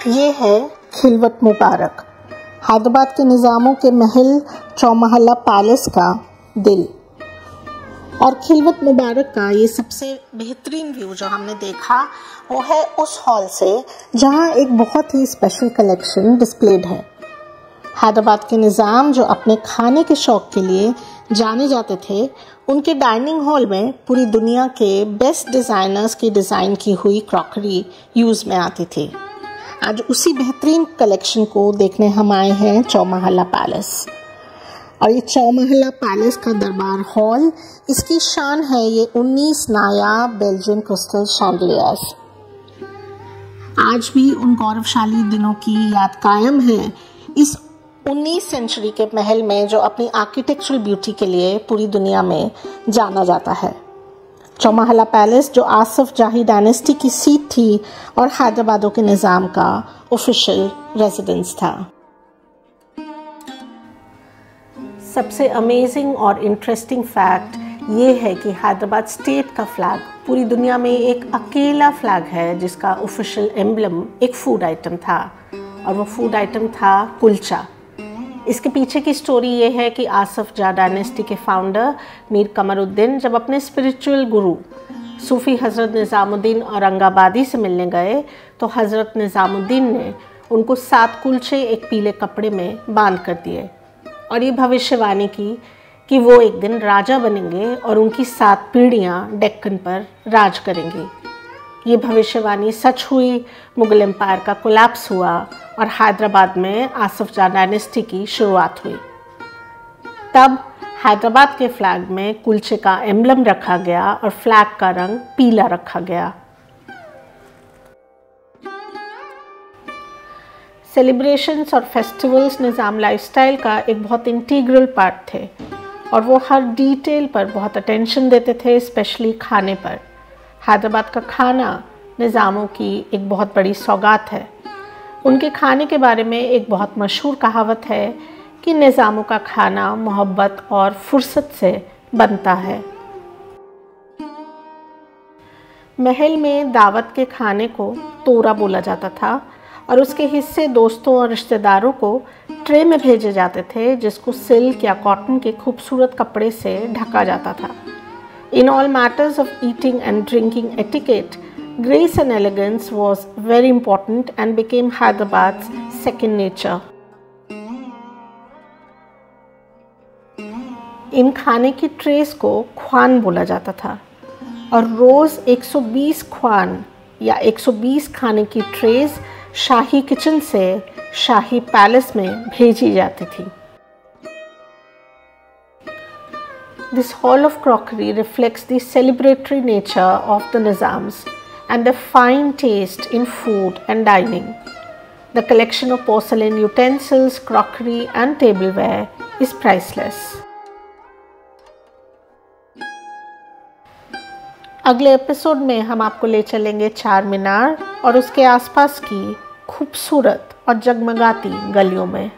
ये है खिलवत मुबारक, हैदराबाद के निज़ामों के महल चौमहला पैलेस का दिल। और खिलवत मुबारक का ये सबसे बेहतरीन व्यू जो हमने देखा वो है उस हॉल से जहाँ एक बहुत ही स्पेशल कलेक्शन डिस्प्लेड है। हैदराबाद के निज़ाम जो अपने खाने के शौक़ के लिए जाने जाते थे, उनके डाइनिंग हॉल में पूरी दुनिया के बेस्ट डिज़ाइनर्स की डिज़ाइन की हुई क्रॉकरी यूज़ में आती थी। आज उसी बेहतरीन कलेक्शन को देखने हम आए हैं चौमहला पैलेस। और ये चौमहला पैलेस का दरबार हॉल, इसकी शान है ये 19 नायाब बेल्जियन क्रिस्टल शैंडलियर्स। आज भी उन गौरवशाली दिनों की याद कायम है इस 19वीं सेंचुरी के महल में जो अपनी आर्किटेक्चरल ब्यूटी के लिए पूरी दुनिया में जाना जाता है। चौमहला पैलेस जो आसफ जाही डायनेस्टी की सीट थी और हैदराबाद के निज़ाम का ऑफिशियल रेजिडेंस था। सबसे अमेजिंग और इंटरेस्टिंग फैक्ट ये है कि हैदराबाद स्टेट का फ्लैग पूरी दुनिया में एक अकेला फ्लैग है जिसका ऑफिशियल एम्बलम एक फूड आइटम था, और वो फूड आइटम था कुलचा। इसके पीछे की स्टोरी ये है कि आसफ जाह डायनेस्टी के फाउंडर मीर कमरुद्दीन जब अपने स्पिरिचुअल गुरु सूफ़ी हज़रत निज़ामुद्दीन औरंगाबादी से मिलने गए तो हज़रत निज़ामुद्दीन ने उनको 7 कुलचे एक पीले कपड़े में बांध कर दिए और ये भविष्यवाणी की कि वो एक दिन राजा बनेंगे और उनकी 7 पीढ़ियाँ डेक्कन पर राज करेंगी। ये भविष्यवाणी सच हुई, मुगल एम्पायर का कोलैप्स हुआ और हैदराबाद में आसफ जाह डायनेस्टी की शुरुआत हुई। तब हैदराबाद के फ्लैग में कुलचे का एम्बलम रखा गया और फ्लैग का रंग पीला रखा गया। सेलिब्रेशंस और फेस्टिवल्स निज़ाम लाइफस्टाइल का एक बहुत इंटीग्रल पार्ट थे और वो हर डिटेल पर बहुत अटेंशन देते थे, स्पेशली खाने पर। हैदराबाद का खाना निज़ामों की एक बहुत बड़ी सौगात है। उनके खाने के बारे में एक बहुत मशहूर कहावत है कि निज़ामों का खाना मोहब्बत और फुर्सत से बनता है। महल में दावत के खाने को तोरा बोला जाता था और उसके हिस्से दोस्तों और रिश्तेदारों को ट्रे में भेजे जाते थे जिसको सिल्क या कॉटन के खूबसूरत कपड़े से ढका जाता था। In all matters of eating and drinking etiquette, grace and elegance was very important and became Hyderabad's second nature. इन खाने की ट्रेस को ख्वान बोला जाता था और रोज़ 120 ख्वान या 120 खाने की ट्रेस शाही किचन से शाही पैलेस में भेजी जाती थी। This hall of crockery reflects the celebratory nature of the Nizams and their fine taste in food and dining. The collection of porcelain utensils, crockery and tableware is priceless. अगले episode में हम आपको ले चलेंगे चार मीनार और उसके आसपास की खूबसूरत और जगमगाती गलियों में।